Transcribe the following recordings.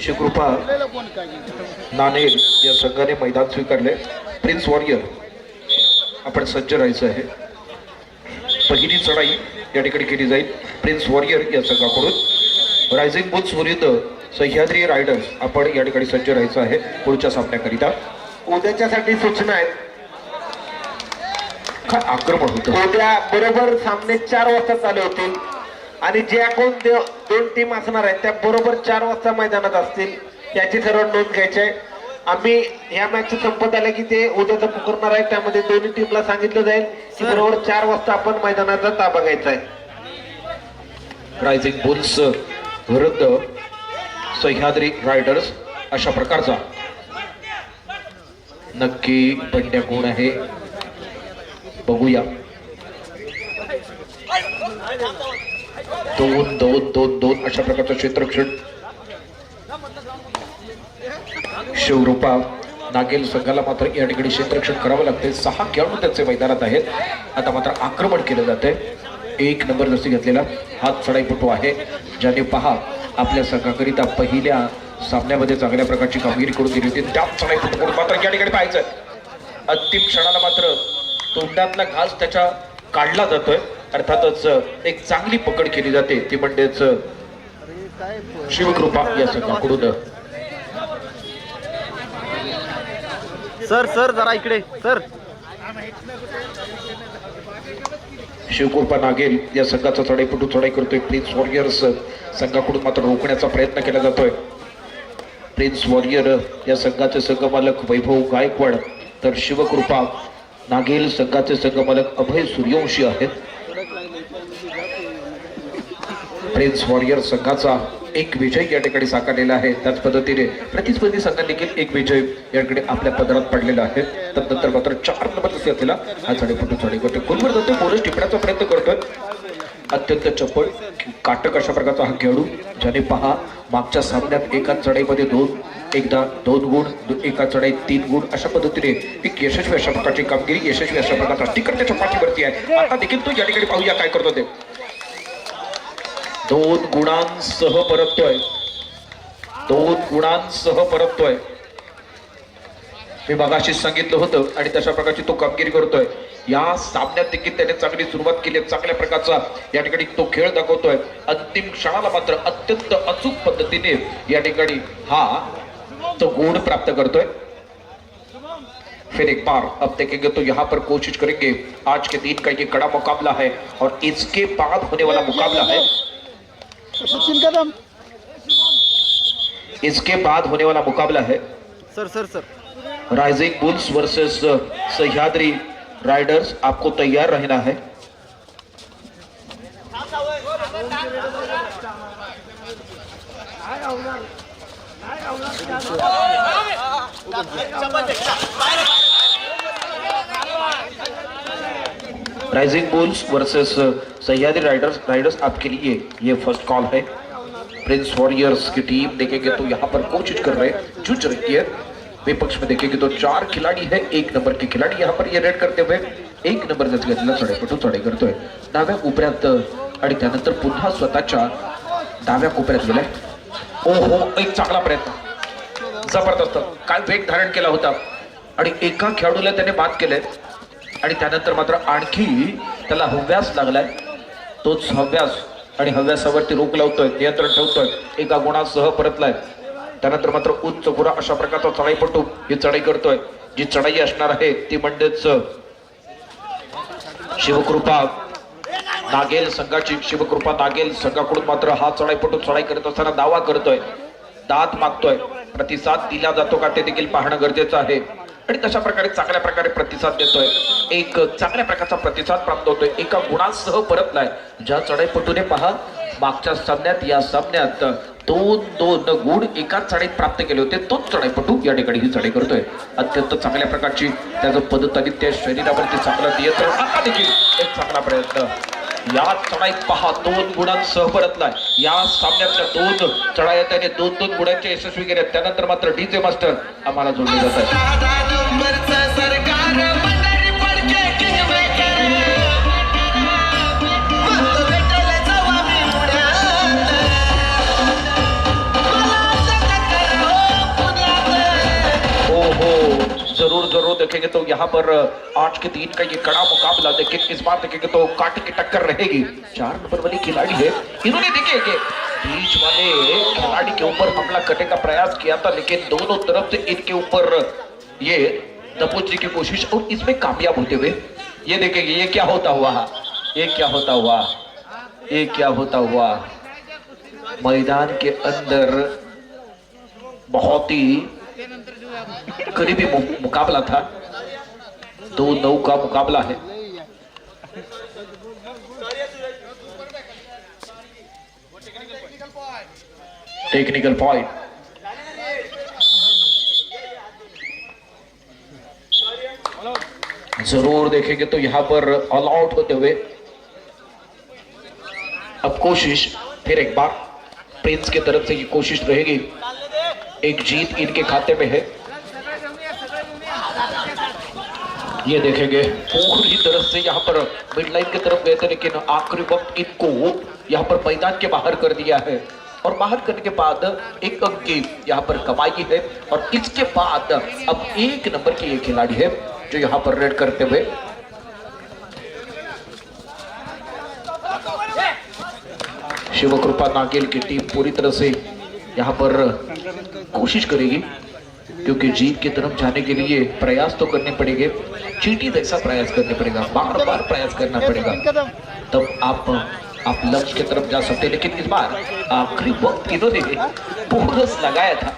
शिवकृपा नाणेर या संघाने मैदान स्वीकारले. प्रिन्स वॉरियर आपण सज्ज राहायचं आहे. पहिली चढाई या ठिकाणी केली जाईल प्रिन्स वॉरियर या संघाकडून. रायझिंग बुल्स विरुद्ध सह्याद्री रायडर्स आपण या ठिकाणी सज्ज राहायचं आहे पुढच्या सामन्याकरिता. उद्याच्यासाठी सूचना आहेत. काय आक्रमण होतं. उद्या बरोबर सामने 4 वाजता चालू होतील आणि ज्या कोण दोन टीम असणार आहेत त्या बरोबर 4 वाजता मैदानात असतील. याची सर्व नोंद घ्यायची आहे. आम्ही या मॅच संपत आले की ते उद्याचं पुकारणार आहे. त्यामध्ये दोन्ही टीमला सांगितलं जाईल की बरोबर 4 वाजता आपण मैदानाचा ताबा घ्यायचा आहे. रायझिंग बुल्स विरुद्ध सह्याद्री रायडर्स अशा प्रकारचा नक्की बंड्या कोण आहे बघूया. 2-2-2-2 अशा प्रकारचं क्षेत्रक्षण. शिवरूपा नागेल संघाला मात्र या ठिकाणी क्षेत्रक्षण करावं लागते. 6 खेळाडू त्यांचे मैदानात आहेत. आता मात्र आक्रमण केलं जाते. 1 नंबर जर्सी घेतलेला हा चढाईपटू आहे ज्याने पहा आपल्या संघाकरिता पहिल्या सामन्यामध्ये चांगल्या प्रकारची कामगिरी करून दिली होती. त्याच चढाईपटू मात्र या ठिकाणी पाहायचं. अंतिम क्षणाला मात्र तोंडातला घास त्याच्या काढला जातोय. अर्थातच एक चांगली पकड केली जाते ती म्हणजेच शिवकृपा या संघाकडून. सर जरा इकडे सर. शिवकृपा नागेल या संघाचा चढाईपटू चढाई करतोय. प्रिन्स वॉरियर्स संघाकडून मात्र रोखण्याचा प्रयत्न केला जातोय. प्रिन्स वॉरियर या संघाचे संघमालक वैभव गायकवाड तर शिवकृपा नागेल संघाचे संघमालक अभय सूर्यवंशी आहेत. प्रिन्स वॉरियर संघाचा एक विजय या ठिकाणी साकारलेला आहे. त्याच पद्धतीने प्रतिस्पर्धी संघाने देखील एक विजय या ठिकाणी आपल्या पदरात पडलेला आहे. त्यानंतर मात्र 4 नंबर असलेला हा चढाईपटू चढाई करतोय. खोलवर जातोय. बोनस टिपण्याचा प्रयत्न करतोय. अत्यंत चपळ काटक अशा प्रकारचा हा खेळाडू ज्याने पहा मागच्या सामन्यात एका चढाईमध्ये 2 गुण एका चढाईत 3 गुण अशा पद्धतीने एक यशस्वी अशा प्रकारची कामगिरी यशस्वी अशा प्रकारचा टिकट त्याच्या पाठीवरती आहे. आता देखील तो या ठिकाणी पाहूया काय करतो ते. 2 गुणांसह परततोय. 2 गुणांसह परततोय. मी मगाशी सांगितलं होतं आणि तशा प्रकारची तो कामगिरी करतोय. या सामन्यात देखील त्याने चांगली सुरुवात केली. चांगल्या प्रकारचा या ठिकाणी तो खेळ दाखवतोय. अंतिम क्षणाला मात्र अत्यंत अचूक पद्धतीने या ठिकाणी हा तो गुण प्राप्त करतोय. फिर एक बार अब देखेंगे तो यहाँ पर कोशिश करेंगे. आज के दिन का ये कड़ा मुकाबला है और इसके बाद होने वाला मुकाबला है. इसके बाद होने वाला मुकाबला है sir rising bulls versus Sahyadri Riders. आपको तैयार रहना है. Rising bulls versus Sahyadri Riders आपके लिए ये फर्स्ट कॉल है. प्रिंस वॉरियर्स की टीम देखेंगे तो यहाँ पर कोशिश कर रहे हैं जूझ रही है. विपक्ष में देखेंगे तो 4 खिलाड़ी है. 1 नंबर के खिलाड़ी यहाँ पर ये रेड करते हुए 1 नंबर घेतलेला चढाईपटू चढाई करतोय. डाव्या कोपऱ्यात आणि त्यानंतर पुन्हा स्वतःच्या डाव्या कोपऱ्यात गेलाय. ओहो एक चांगला प्रयत्न जबरदस्त काय वेग धारण केला होता आणि एका खेळाडूला त्याने बाद केले आणि त्यानंतर मात्र आणखी त्याला हव्यास लागलाय. तोच हव्यास आणि हव्यासावरती रोख लावतोय नियंत्रण ठेवतोय. एका गुणासह परतलाय. त्यानंतर मात्र उच्च गुणा अशा प्रकारचा चढाईपटू ही चढाई करतोय. जी चढाई असणार आहे ती म्हणजेच शिवकृपा नागेल संघाची. शिवकृपा नागेल संघाकडून मात्र हा चढाईपटू चढाई करत असताना दावा करतोय दाद मागतोय. प्रतिसाद दिला जातो का ते देखील पाहणं गरजेचं आहे आणि तशा प्रकारे चांगल्या प्रकारे प्रतिसाद देतोय. एक चांगल्या प्रकारचा प्रतिसाद प्राप्त होतोय. एका गुणासह परतलाय. ज्या चढाईपटूने पहा मागच्या सामन्यात या सामन्यात 2 गुण एकाच चढाईत प्राप्त केले होते तोच चढाईपटू या ठिकाणी ही चढाई करतोय. अत्यंत चांगल्या प्रकारची त्याचं पद्धत त्या शरीरावरती चांगलं नियंत्रण. आता देखील एक चांगला प्रयत्न. या चढाईत पहा 2 गुणांसह परतलाय. या सामन्यातल्या 2 चढाया त्याने 2 गुणांचे यशस्वी केले. त्यानंतर मात्र डीजे मास्टर आम्हाला जोडले जातात. जरूर जरूर देखेंगे तो यहाँ पर आज के दिन का ये कड़ा मुकाबला, लेकिन इस बार देखेंगे तो कांटे की टक्कर रहेगी। 4 नंबर वाली खिलाड़ी है, इन्होंने देखिए कि बीच वाले खिलाड़ी के ऊपर हमला करने का प्रयास किया था, लेकिन दोनों तरफ से इनके ऊपर ये दबोचने की कोशिश और इसमें कामयाब होते हुए ये देखेंगे ये क्या होता हुआ, ये क्या होता हुआ, ये क्या होता हुआ। मैदान के अंदर बहुत ही करीबी मुकाबला था, 2-9 का मुकाबला है। टेक्निकल पॉइंट जरूर देखेंगे तो यहां पर ऑल आउट होते हुए अब कोशिश फिर एक बार प्रिंस की तरफ से ये कोशिश रहेगी, एक जीत इनके खाते में है। ये देखेंगे पूरी तरफ से यहाँ पर मिड लाइन की तरफ गए थे, लेकिन आखिरी वक्त इनको यहाँ पर मैदान के बाहर कर दिया है और बाहर करने के बाद एक अंक की यहाँ पर कमाई है। और इसके बाद अब 1 नंबर की ये खिलाड़ी है जो यहाँ पर रेड करते हुए शिवकृपा नागेल की टीम पूरी तरह से यहाँ पर कोशिश करेगी, क्योंकि जीत की तरफ जाने के लिए प्रयास तो करने पड़ेंगे, चीटी जैसा प्रयास करने पड़ेगा, बार बार प्रयास करना पड़ेगा, तब आप लक्ष्य की तरफ जा सकते हैं। लेकिन इस बार आखिरी वक्त इन्होंने पूरस लगाया था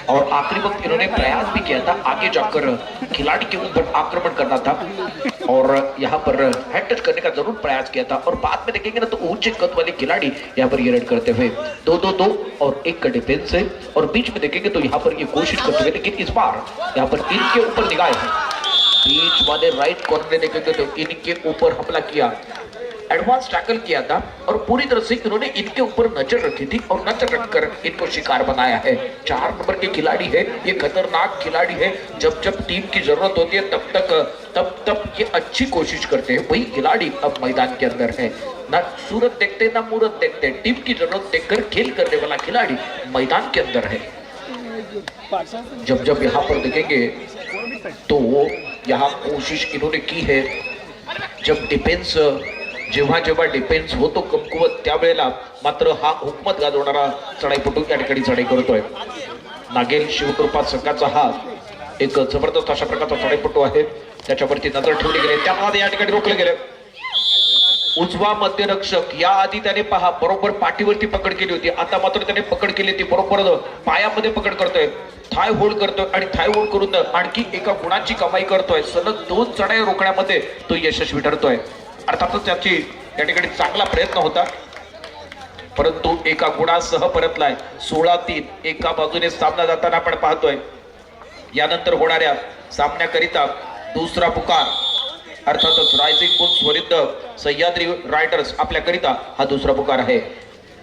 और आखिरी वक्त इन्होंने प्रयास भी किया था आगे जाकर खिलाड़ी के ऊपर आक्रमण करना था और यहाँ पर हेड टच करने का जरूर प्रयास किया था। और बाद में देखेंगे ना तो ऊंचे कद वाले खिलाड़ी यहाँ पर ये रेड करते हुए 2-2-2 और 1 का डिफेंस है और बीच में देखेंगे तो यहाँ पर ये कोशिश करते हुए, लेकिन इस बार यहाँ पर इनके ऊपर निगाह है, बीच वाले राइट कॉर्नर में देखेंगे तो इनके ऊपर हमला किया, एडवांस टैकल किया था और पूरी तरह से इन्होंने इनके ऊपर नजर रखी थी और नजर रखकर इनको शिकार बनाया है। 4 नंबर के खिलाड़ी है, ये खतरनाक खिलाड़ी है, जब जब टीम की जरूरत होती है तब ये अच्छी कोशिश करते हैं। वही खिलाड़ी अब मैदान के अंदर है, ना सूरत देखते ना मूरत देखते, टीम की जरूरत देखकर खेल करने वाला खिलाड़ी मैदान के अंदर है। जब जब यहाँ पर देखेंगे तो यहाँ कोशिश इन्होंने की है, जब डिफेन्स जेव्हा जेव्हा डिफेन्स होतो कमकुवत त्यावेळेला मात्र हा हुकमत गाजवणारा चढाईपटू या ठिकाणी चढाई करतोय। नागेल शिवकृपा संघाचा हा एक जबरदस्त अशा प्रकारचा चढाईपटू आहे, त्याच्यावरती नजर ठेवली गेली, त्यामुळे या ठिकाणी रोखले गेले। उजवा मध्यरक्षक या आधी त्याने पहा बरोबर पाठीवरती पकड केली होती, आता मात्र त्याने पकड केली ती बरोबर पायामध्ये पकड करतोय, थाय होल्ड करतोय आणि थाय होल्ड करून आणखी एका गुणाची कमाई करतोय। सलग 2 चढाई रोखण्यामध्ये तो यशस्वी ठरतोय। अर्थातच त्याची या ठिकाणी चांगला प्रयत्न होता, परंतु एका गुणासह परतलाय। 16-3 एका बाजूने सामना जाताना आपण पाहतोय। यानंतर होणाऱ्या सामन्याकरिता दुसरा पुकार अर्थातच रायझिंग बुल्स विरुद्ध सह्याद्री रायडर्स आपल्याकरिता हा दुसरा पुकार आहे।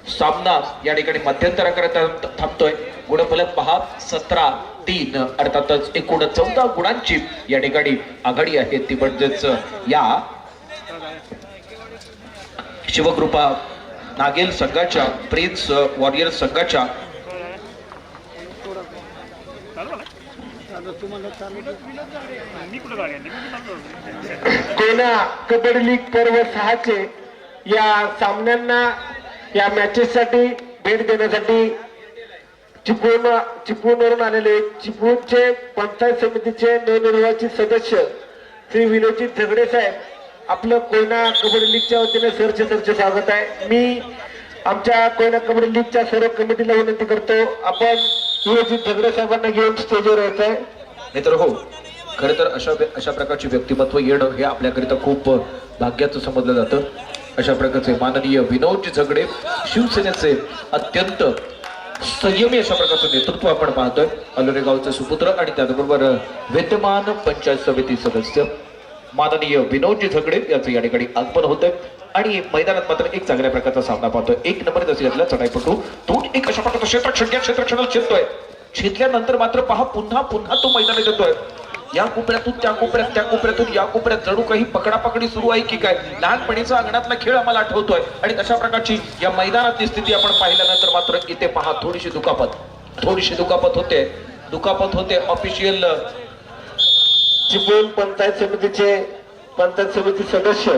सामना या ठिकाणी मध्यंतराकरिता थांबतोय। गुणफलक पहा 17-3 अर्थातच एकूण 14 गुणांची या ठिकाणी आघाडी आहे, ती म्हणजेच या शिवकृपा नागेल संघाच्या प्रिन्स वॉरियर संघाच्या कोयना कबड्डी लीग पर्व 6 चे या सामन्यांना या मॅचेस साठी भेट देण्यासाठी चिपळूणवरून आलेले चिपळूणचे पंचायत समितीचे नवनिर्वाचित सदस्य श्री विनोदजी झगडे साहेब, आपलं कोयना कबड्डी लीगच्या वतीने सरचे स्वागत आहे। मी आमच्या कोयना कबड्डी लीगच्या सर्व कमिटीला विनंती करतो, आपण विनोदजी झगडे साहेबांना घेऊन स्टेजवर यायचं आहे। मित्र हो, खरं तर अशा प्रकारचे व्यक्तिमत्व येणं हे आपल्याकरिता खूप भाग्याचं समजलं जातं। अशा प्रकारचे माननीय विनोदजी झगडे शिवसेनेचे अत्यंत संयमी अशा प्रकारचं नेतृत्व आपण पाहतोय। अलोरे गावचे सुपुत्र आणि त्याचबरोबर विद्यमान पंचायत समिती सदस्य माननीय विनोदजी झगडे यांचं या ठिकाणी आगमन होतंय आणि मैदानात मात्र एक चांगल्या प्रकारचा सामना पाहतोय। 1 नंबर दर्जातला चढाईपटू तो एक अशा प्रकारचा क्षेत्राला छेदतोय, छेदल्यानंतर मात्र पहा पुन्हा तो मैदानात येतोय। या कोपऱ्यातून त्या कोपऱ्यातून या कोपऱ्यात जणू काही पकडापकडी सुरू आहे की काय, लहानपणीचा अंगणातला खेळ आम्हाला आठवतोय। आणि अशा प्रकारची या मैदानातली स्थिती आपण पाहिल्यानंतर मात्र इथे पहा थोडीशी दुखापत होते ऑफिशियल चिपळूण पंचायत समिती सदस्य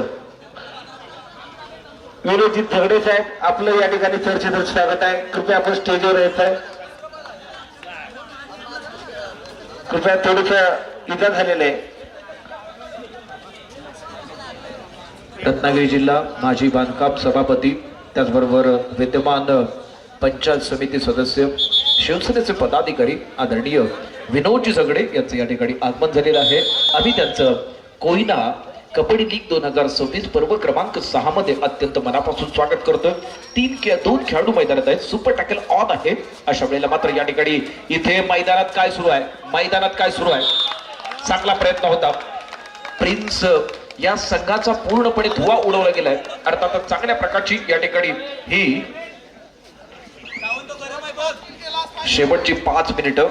विनोदजी झगडे साहेब, आपलं या ठिकाणी चर्चेत स्वागत आहे. कृपया आपण स्टेजवर यायचं आहे. कृपया थोडस इजा झालेलं आहे. रत्नागिरी जिल्हा माजी बांधकाम सभापती, त्याचबरोबर विद्यमान पंचायत समिती सदस्य, शिवसेनेचे पदाधिकारी आदरणीय विनोदजी झगडे यांचं या ठिकाणी आगमन झालेलं आहे. आम्ही त्यांचं कोयना कबड्डी लीग 2026 पर्व क्रमांक 6 मध्ये अत्यंत मनापासून स्वागत करतो. 2 खेळाडू मैदानात आहेत. सुपर टॅकल ऑन आहे. अशा वेळेला मात्र या ठिकाणी इथे मैदानात काय सुरू आहे, चांगला प्रयत्न होता. प्रिन्स या संघाचा पूर्णपणे धुवा उडवला गेलाय. अर्थातच चांगल्या प्रकारची या ठिकाणी ही शेवटची 5 मिनिटं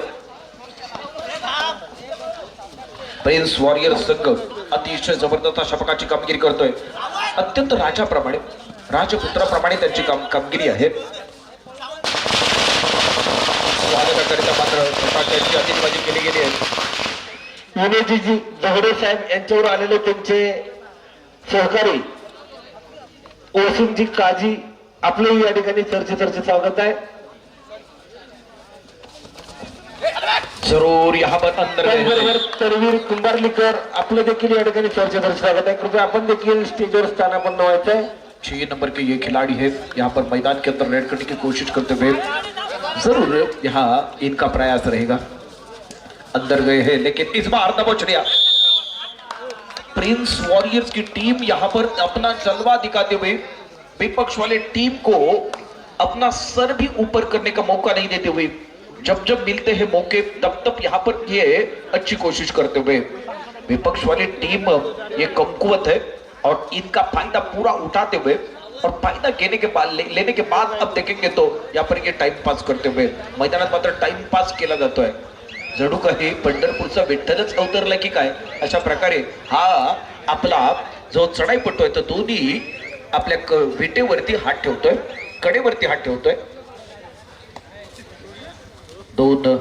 प्रिन्स वॉरियर संघ अतिशय जबरदस्त अशा प्रकारची कामगिरी करतोय. अत्यंत राजपुत्राप्रमाणे त्यांची कामगिरी आहे. स्वागताकरिता मात्र फटाक्यांची आतिषबाजी केली गेली आहे. विनोदजी झगडे साहेब यांच्यावर आलेले त्यांचे सहकारी ओसिमजी काजी, आपलं या ठिकाणी चर्चेत स्वागत आहे. जरूर यहाँ पर अंदर त्याचबरोबर तरवीर कुंभारलीकर, आपलं देखील या ठिकाणी चर्चेत स्वागत आहे. कृपया आपण देखील स्टेजवर स्थानापन्न व्हायचं आहे. 6 नंबर के ये खिलाड़ी है, यहाँ पर मैदान के अंदर रेड करने की कोशिश करते हुए जरूर यहाँ इनका प्रयास रहेगा. अंदर गए हैं लेकिन इस बार दबोच लिया. प्रिंस वॉरियर्स की टीम यहाँ पर अपना जलवा दिखाते हुए विपक्ष वाले टीम को अपना सर भी ऊपर करने का मौका नहीं देते हुए, जब मिलते हैं मौके तब यहाँ पर ये अच्छी कोशिश करते हुए विपक्ष वाली टीम ये कमकुवत है और इनका फायदा पूरा उठाते हुए और फायदा लेने के बाद अब देखेंगे तो यहाँ पर ये टाइम पास करते हुए मैदानात मात्र टाइम पास केला जातोय. जणू काही पंढरपूरचा विठ्ठलच अवतरला की काय, अशा प्रकारे हा आपला जो चढाईपटू आहे तो दोन्ही आपल्या विटेवरती हात ठेवतोय, कडेवरती हात ठेवतोय. 2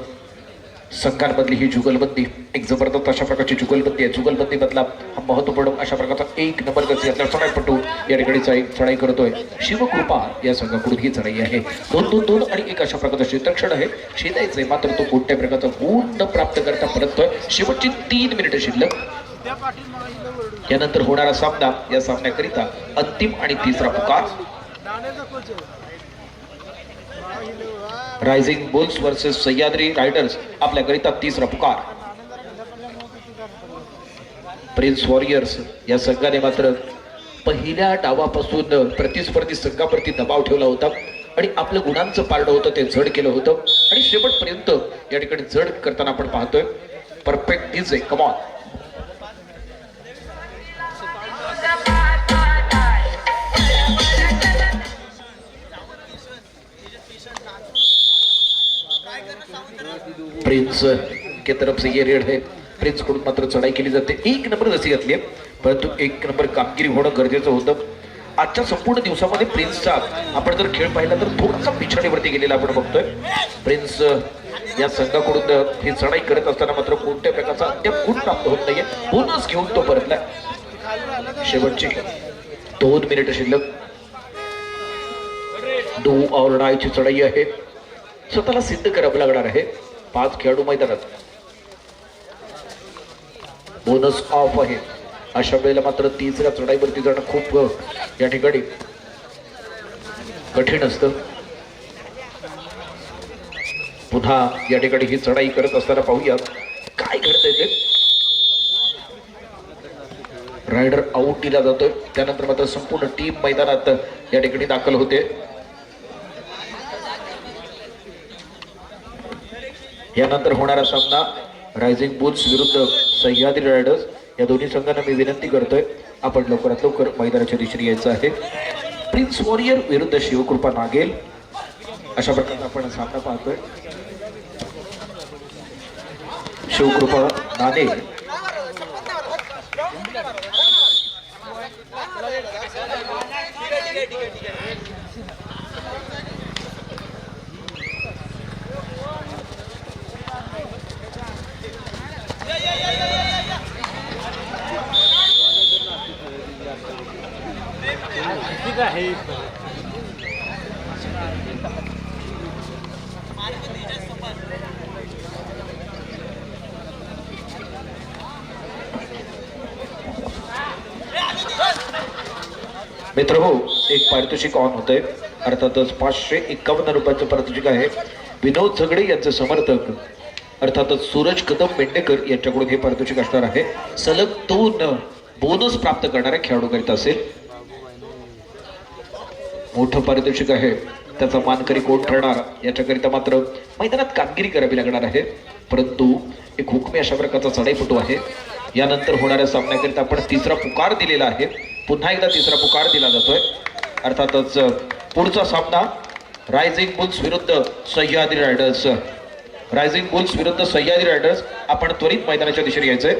संघांमधली ही जुगलबंदी एक जबरदस्त अशा प्रकारची जुगलबंदी आहे. जुगलबंदी मधला हा महत्वपूर्ण अशा प्रकारचा 1 नंबर गती चढाईपटू या ठिकाणी चढाई करतोय. शिवकृपा या संघाकडून ही चढाई आहे. 2-2-2 आणि 1 अशा प्रकारचा क्षेत्रक्षण आहे. शेतायचे मात्र तो कोणत्या प्रकारचा गुण न प्राप्त करता परततोय. शेवटची 3 मिनिटं शिल्लक. यानंतर होणारा सामना, या सामन्याकरिता अंतिम आणि तिसरा पुकार rising bulls versus Sahyadri riders, आपल्याकरिता तिसरा पुकार. प्रिन्स वॉरियर्स या संघाने मात्र पहिल्या डावापासून प्रतिस्पर्धी संघावरती दबाव ठेवला होता आणि आपलं गुणांचं पारडं होतं ते जड केलं होतं आणि शेवटपर्यंत या ठिकाणी जड करताना आपण पाहतोय. Perfect is a come on. Prince के तरफ से ये रेड है. प्रिंस कडून मात्र चढाई केली जाते. 1 नंबर जशी घातली आहे, परंतु 1 नंबर कामगिरी होणं गरजेचं होतं. आजच्या संपूर्ण दिवसामध्ये प्रिन्सचा आपण जर खेळ पाहिला तर थोडासा पिछाडीवरती गेलेला आपण बघतोय. प्रिन्स या संघाकडून ही चढाई करत असताना मात्र कोणत्या प्रकारचा अद्याप गुण प्राप्त होत नाहीये. बोनस घेऊन तो परतलाय. शेवटची 2 मिनिटं शिल्लक. डू और डायची चढाई आहे. स्वतःला सिद्ध करावं लागणार आहे. 5 खेळाडू मैदानात. बोनस ऑफ आहे. अशा वेळेला मात्र तिसऱ्या चढाईवरती जाणं खूप या ठिकाणी कठीण असतं. पुन्हा या ठिकाणी ही चढाई करत असताना पाहूया काय घडतंय ते. रायडर आउट दिला जातोय. त्यानंतर मात्र संपूर्ण टीम मैदानात या ठिकाणी दाखल होते. यानंतर होणारा सामना रायझिंग बुल्स विरुद्ध सह्याद्री रायडर्स. या दोन्ही संघांना मी विनंती करतोय आपण लवकरात लवकर मैदानाच्या दिशेने यायचं आहे. प्रिन्स वॉरियर विरुद्ध शिवकृपा नागेल अशा प्रकारे आपण सामना पाहतोय. शिवकृपा नागेल मित्र हो, एक पारितोषिक ऑन होतंय. अर्थातच 551 रुपयाचं पारितोषिक आहे. विनोद झगडे यांचे समर्थक अर्थातच सूरज कदम मेंढेकर यांच्याकडून हे पारितोषिक असणार आहे. सलग 2 बोनस प्राप्त करणाऱ्या खेळाडूकरिता असेल. मोठं पारितोषिक आहे. त्याचा मानकरी कोण ठरणार याच्याकरिता मात्र मैदानात कामगिरी करावी लागणार आहे. परंतु एक हुकमी अशा प्रकारचा चढाईपटू आहे. यानंतर होणाऱ्या सामन्याकरिता आपण तिसरा पुकार दिलेला आहे. पुन्हा एकदा तिसरा पुकार दिला जातोय. अर्थातच पुढचा सामना रायझिंग बुल्स विरुद्ध सह्याद्री रायडर्स. रायझिंग बुल्स विरुद्ध सह्याद्री रायडर्स. आपण त्वरित मैदानाच्या दिशेने यायचंय.